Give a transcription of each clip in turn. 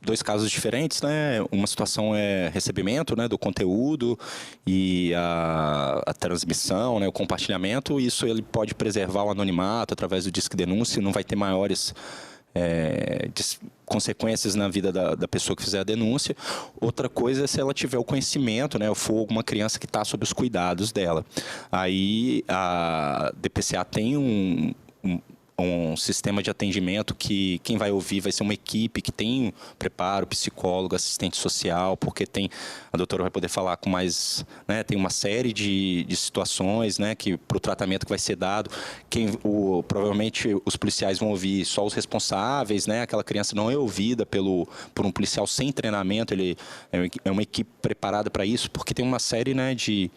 dois casos diferentes, né? Uma situação é recebimento, né, do conteúdo e a transmissão, né, o compartilhamento. Isso ele pode preservar o anonimato através do Disque Denúncia, não vai ter maiores consequências na vida da pessoa que fizer a denúncia. Outra coisa é se ela tiver o conhecimento, né, ou for alguma criança que está sob os cuidados dela. Aí a DPCA tem um sistema de atendimento que quem vai ouvir vai ser uma equipe que tem preparo, psicólogo, assistente social, porque a doutora vai poder falar com mais, né, tem uma série de situações, né, que para o tratamento que vai ser dado, provavelmente os policiais vão ouvir só os responsáveis, né, aquela criança não é ouvida por um policial sem treinamento, ele é uma equipe preparada para isso, porque tem uma série, né, de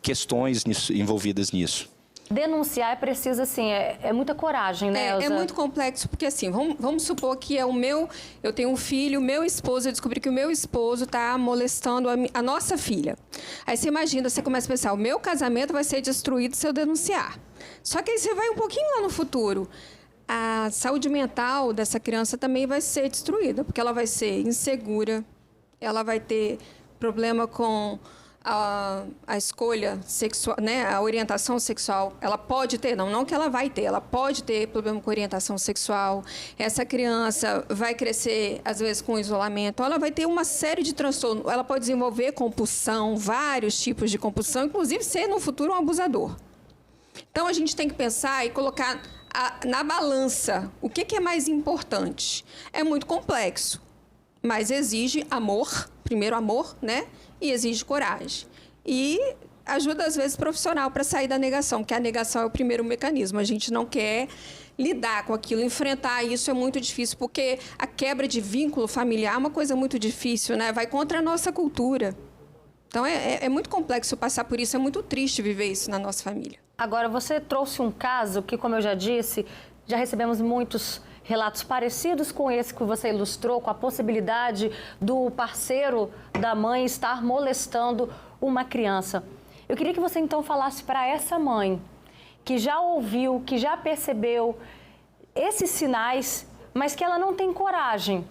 questões envolvidas nisso. Denunciar é preciso, assim, é muita coragem, né, Elza? É muito complexo, porque assim, vamos supor que eu tenho um filho, meu esposo, eu descobri que o meu esposo está molestando a nossa filha. Aí você imagina, você começa a pensar, o meu casamento vai ser destruído se eu denunciar. Só que aí você vai um pouquinho lá no futuro. A saúde mental dessa criança também vai ser destruída, porque ela vai ser insegura, ela vai ter problema com a escolha sexual, né, a orientação sexual, ela pode ter, não que ela vai ter, ela pode ter problema com orientação sexual. Essa criança vai crescer, às vezes, com isolamento, ela vai ter uma série de transtornos, ela pode desenvolver compulsão, vários tipos de compulsão, inclusive ser, no futuro, um abusador. Então, a gente tem que pensar e colocar na balança o que é mais importante. É muito complexo, mas exige amor, primeiro amor, né? E exige coragem. E ajuda, às vezes, profissional para sair da negação, porque a negação é o primeiro mecanismo. A gente não quer lidar com aquilo, enfrentar isso é muito difícil, porque a quebra de vínculo familiar é uma coisa muito difícil, né? Vai contra a nossa cultura. Então, é muito complexo passar por isso, é muito triste viver isso na nossa família. Agora, você trouxe um caso que, como eu já disse, já recebemos muitos relatos parecidos com esse que você ilustrou, com a possibilidade do parceiro da mãe estar molestando uma criança. Eu queria que você, então, falasse para essa mãe que já ouviu, que já percebeu esses sinais, mas que ela não tem coragem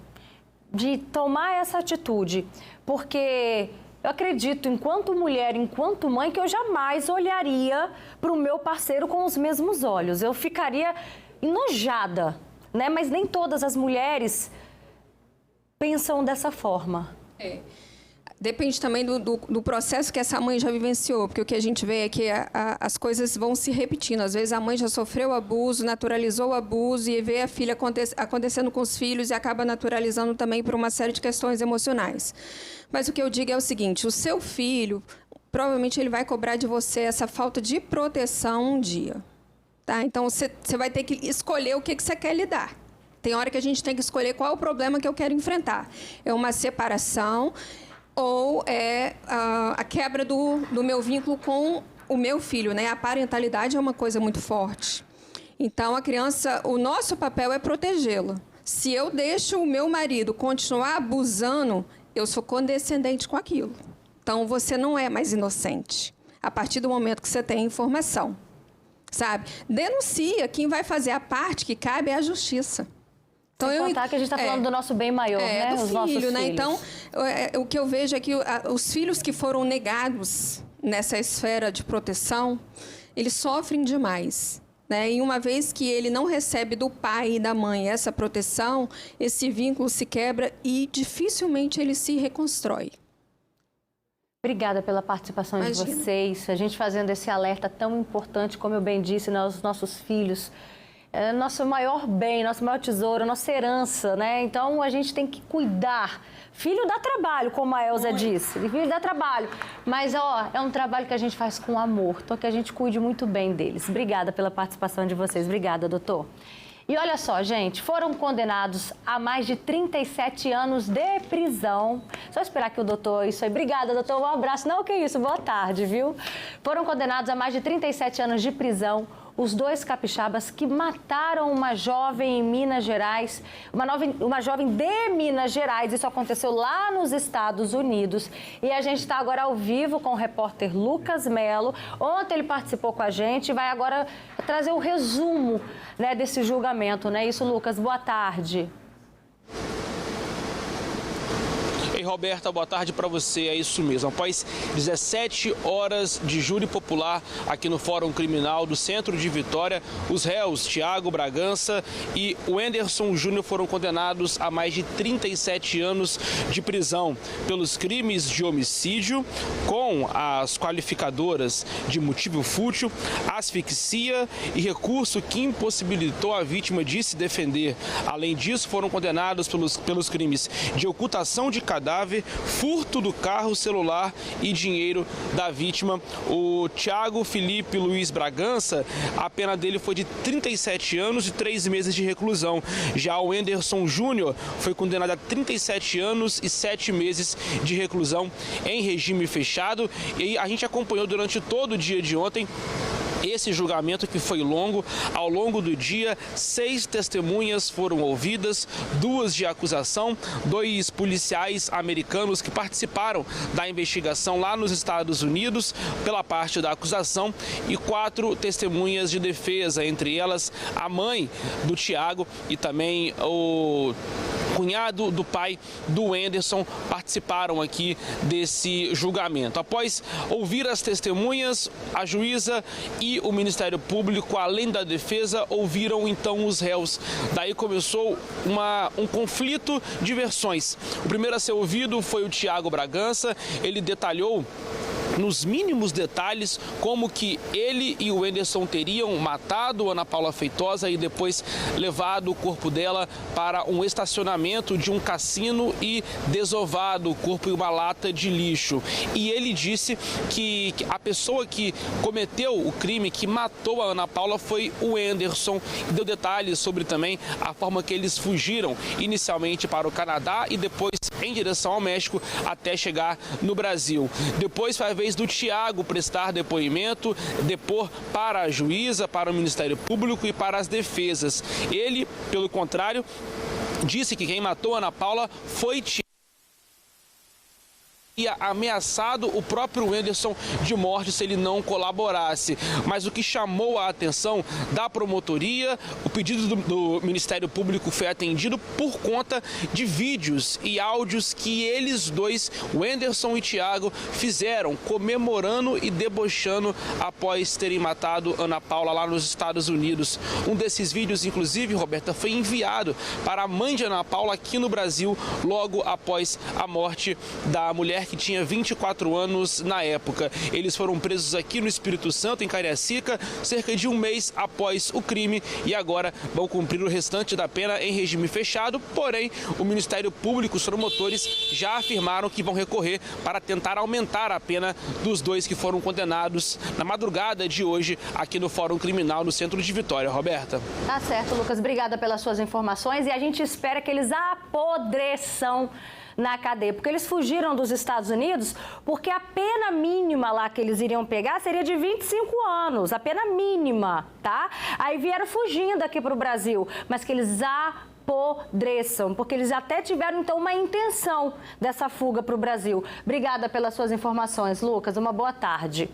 de tomar essa atitude, porque eu acredito, enquanto mulher, enquanto mãe, que eu jamais olharia para o meu parceiro com os mesmos olhos. Eu ficaria enojada, né? Mas nem todas as mulheres pensam dessa forma. Depende também do processo que essa mãe já vivenciou, porque o que a gente vê é que as coisas vão se repetindo. Às vezes a mãe já sofreu abuso, naturalizou o abuso e vê a filha acontecendo com os filhos e acaba naturalizando também por uma série de questões emocionais. Mas o que eu digo é o seguinte, o seu filho, provavelmente ele vai cobrar de você essa falta de proteção um dia. Tá? Então, você vai ter que escolher o que você quer lidar. Tem hora que a gente tem que escolher qual é o problema que eu quero enfrentar. É uma separação ou é a quebra do meu vínculo com o meu filho, né? A parentalidade é uma coisa muito forte. Então, a criança, o nosso papel é protegê-la. Se eu deixo o meu marido continuar abusando, eu sou condescendente com aquilo. Então, você não é mais inocente, a partir do momento que você tem informação. Sabe? Denuncia, quem vai fazer a parte que cabe é a justiça. Então, sem contar que a gente está falando do nosso bem maior, né? Do os filho, nossos né? filhos. Então, o que eu vejo é que os filhos que foram negados nessa esfera de proteção, eles sofrem demais. Né? E uma vez que ele não recebe do pai e da mãe essa proteção, esse vínculo se quebra e dificilmente ele se reconstrói. Obrigada pela participação de vocês, a gente fazendo esse alerta tão importante, como eu bem disse, aos nossos filhos. É nosso maior bem, nosso maior tesouro, nossa herança, né? Então, a gente tem que cuidar. Filho dá trabalho, como a Elza disse, filho dá trabalho. Mas, é um trabalho que a gente faz com amor, então que a gente cuide muito bem deles. Obrigada pela participação de vocês. Obrigada, doutor. E olha só, gente, foram condenados a mais de 37 anos de prisão. Só esperar que o doutor... Isso aí, obrigada, doutor, um abraço. Não, que isso, boa tarde, viu? Foram condenados a mais de 37 anos de prisão os dois capixabas que mataram uma jovem em Minas Gerais, uma jovem de Minas Gerais. Isso aconteceu lá nos Estados Unidos. E a gente está agora ao vivo com o repórter Lucas Melo. Ontem ele participou com a gente e vai agora trazer o resumo, né, desse julgamento. Não é isso, Lucas? Boa tarde. E Roberta, boa tarde para você. É isso mesmo. Após 17 horas de júri popular aqui no Fórum Criminal do Centro de Vitória, os réus Thiago Bragança e Wenderson Júnior foram condenados a mais de 37 anos de prisão pelos crimes de homicídio, com as qualificadoras de motivo fútil, asfixia e recurso que impossibilitou a vítima de se defender. Além disso, foram condenados pelos crimes de ocultação de cadáver, furto do carro, celular e dinheiro da vítima. O Thiago Felipe Luiz Bragança, a pena dele foi de 37 anos e 3 meses de reclusão. Já o Wenderson Júnior foi condenado a 37 anos e 7 meses de reclusão em regime fechado. E a gente acompanhou durante todo o dia de ontem esse julgamento, que foi longo. Ao longo do dia, 6 testemunhas foram ouvidas, 2 de acusação, 2 policiais americanos que participaram da investigação lá nos Estados Unidos pela parte da acusação e 4 testemunhas de defesa, entre elas a mãe do Thiago e também o cunhado do pai do Wenderson, participaram aqui desse julgamento. Após ouvir as testemunhas, a juíza e o Ministério Público, além da defesa, ouviram então os réus. Daí começou um conflito de versões. O primeiro a ser ouvido foi o Thiago Bragança. Ele detalhou nos mínimos detalhes como que ele e o Wenderson teriam matado Ana Paula Feitosa e depois levado o corpo dela para um estacionamento de um cassino e desovado o corpo em uma lata de lixo. E ele disse que a pessoa que cometeu o crime, que matou a Ana Paula, foi o Wenderson. E deu detalhes sobre também a forma que eles fugiram inicialmente para o Canadá e depois em direção ao México até chegar no Brasil. Depois foi a vez do Thiago prestar depoimento, depor para a juíza, para o Ministério Público e para as defesas. Ele, pelo contrário, disse que quem matou Ana Paula foi Thiago. Ameaçado o próprio Wenderson de morte se ele não colaborasse. Mas o que chamou a atenção da promotoria, o pedido do Ministério Público foi atendido por conta de vídeos e áudios que eles dois, Wenderson e Thiago, fizeram comemorando e debochando após terem matado Ana Paula lá nos Estados Unidos. Um desses vídeos, inclusive, Roberta, foi enviado para a mãe de Ana Paula aqui no Brasil logo após a morte da mulher que tinha 24 anos na época. Eles foram presos aqui no Espírito Santo, em Cariacica, cerca de um mês após o crime e agora vão cumprir o restante da pena em regime fechado. Porém, o Ministério Público, os promotores, já afirmaram que vão recorrer para tentar aumentar a pena dos 2 que foram condenados na madrugada de hoje aqui no Fórum Criminal no Centro de Vitória. Roberta. Tá certo, Lucas. Obrigada pelas suas informações e a gente espera que eles apodreçam na cadeia, porque eles fugiram dos Estados Unidos porque a pena mínima lá que eles iriam pegar seria de 25 anos, a pena mínima, tá? Aí vieram fugindo aqui para o Brasil, mas que eles apodreçam, porque eles até tiveram então uma intenção dessa fuga para o Brasil. Obrigada pelas suas informações, Lucas, uma boa tarde.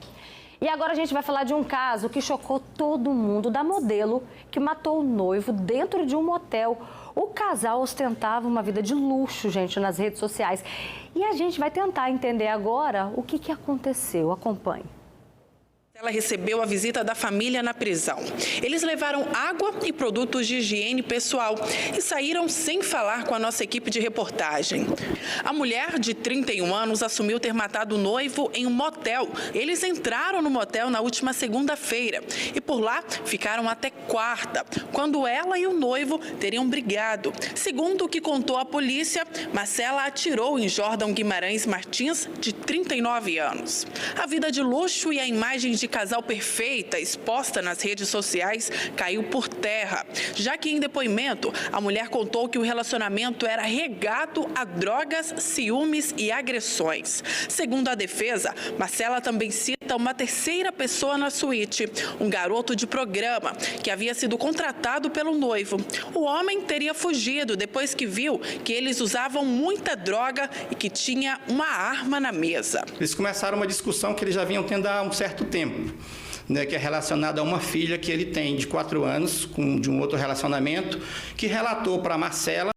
E agora a gente vai falar de um caso que chocou todo mundo, da modelo que matou o noivo dentro de um motel. O casal ostentava uma vida de luxo, gente, nas redes sociais. E a gente vai tentar entender agora o que aconteceu. Acompanhe. Ela recebeu a visita da família na prisão. Eles levaram água e produtos de higiene pessoal e saíram sem falar com a nossa equipe de reportagem. A mulher, de 31 anos, assumiu ter matado o noivo em um motel. Eles entraram no motel na última segunda-feira e por lá ficaram até quarta, quando ela e o noivo teriam brigado. Segundo o que contou a polícia, Marcela atirou em Jordan Guimarães Martins, de 39 anos. A vida de luxo e a imagem de casal perfeita exposta nas redes sociais caiu por terra, já que em depoimento a mulher contou que o relacionamento era regado a drogas, ciúmes e agressões. Segundo a defesa, Marcela também cita uma terceira pessoa na suíte, um garoto de programa que havia sido contratado pelo noivo. O homem teria fugido depois que viu que eles usavam muita droga e que tinha uma arma na mesa. Eles começaram uma discussão que eles já vinham tendo há um certo tempo, né, que é relacionada a uma filha que ele tem de 4 anos, de um outro relacionamento, que relatou para Marcela